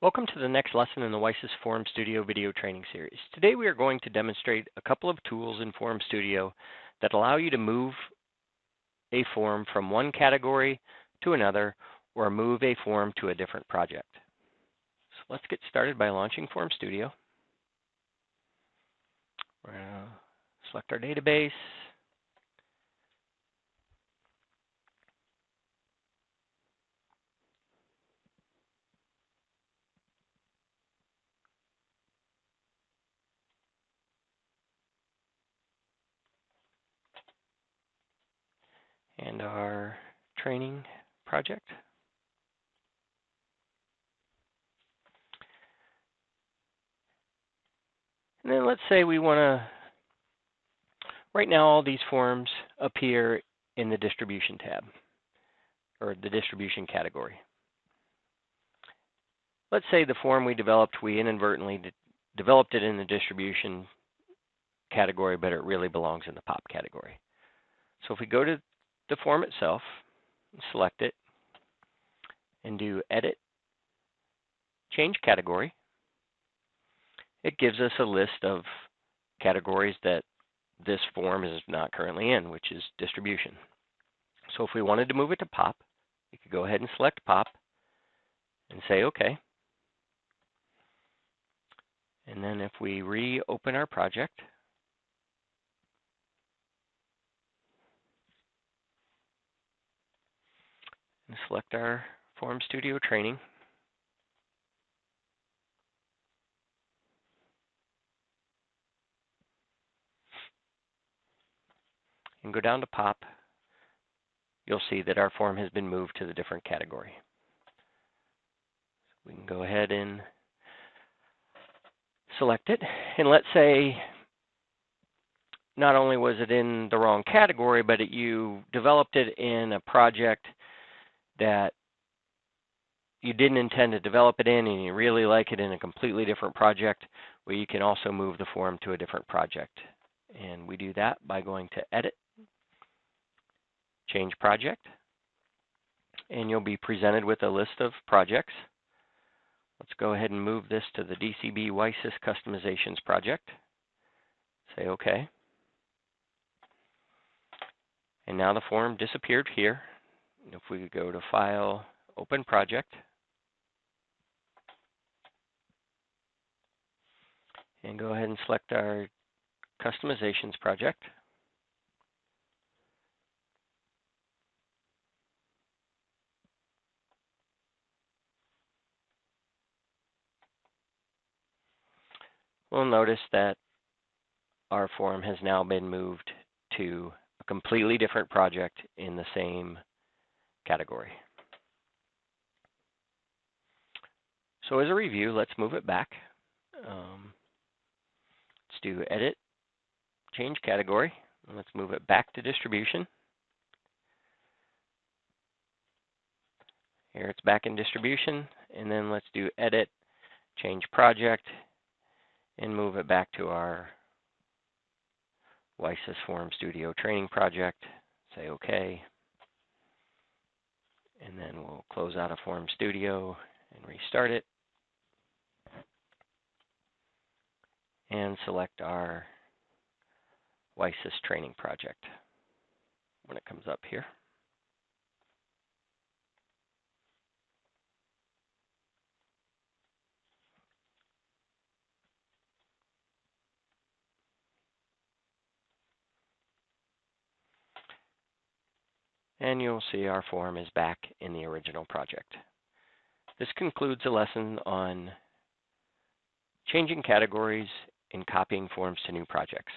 Welcome to the next lesson in the WiSys Form Studio video training series. Today we are going to demonstrate a couple of tools in Form Studio that allow you to move a form from one category to another or move a form to a different project. So let's get started by launching Form Studio. We're going to select our database. And our training project. And then let's say we want to, right now all these forms appear in the distribution tab, or the distribution category. Let's say the form we developed, we inadvertently developed it in the distribution category, but it really belongs in the POP category. So if we go to the form itself, select it, and do Edit, Change Category, it gives us a list of categories that this form is not currently in, which is distribution. So if we wanted to move it to POP, we could go ahead and select POP and say OK. And then if we reopen our project, and select our Form Studio training, and go down to POP, you'll see that our form has been moved to the different category. We can go ahead and select it, and let's say not only was it in the wrong category, but you developed it in a project that you didn't intend to develop it in, and you really like it in a completely different project, where you can also move the form to a different project. And we do that by going to Edit, Change Project, and you'll be presented with a list of projects. Let's go ahead and move this to the DCB WiSys Customizations project. Say OK. And now the form disappeared here. If we go to File, Open Project, and go ahead and select our Customizations project, we'll notice that our form has now been moved to a completely different project in the same category. So as a review, let's move it back. Let's do Edit, Change Category, and let's move it back to Distribution. Here it's back in Distribution, and then let's do Edit, Change Project, and move it back to our WiSys Form Studio training project. Say OK. And then we'll close out of Form Studio and restart it. And select our WiSys training project when it comes up here. And you'll see our form is back in the original project. This concludes a lesson on changing categories and copying forms to new projects.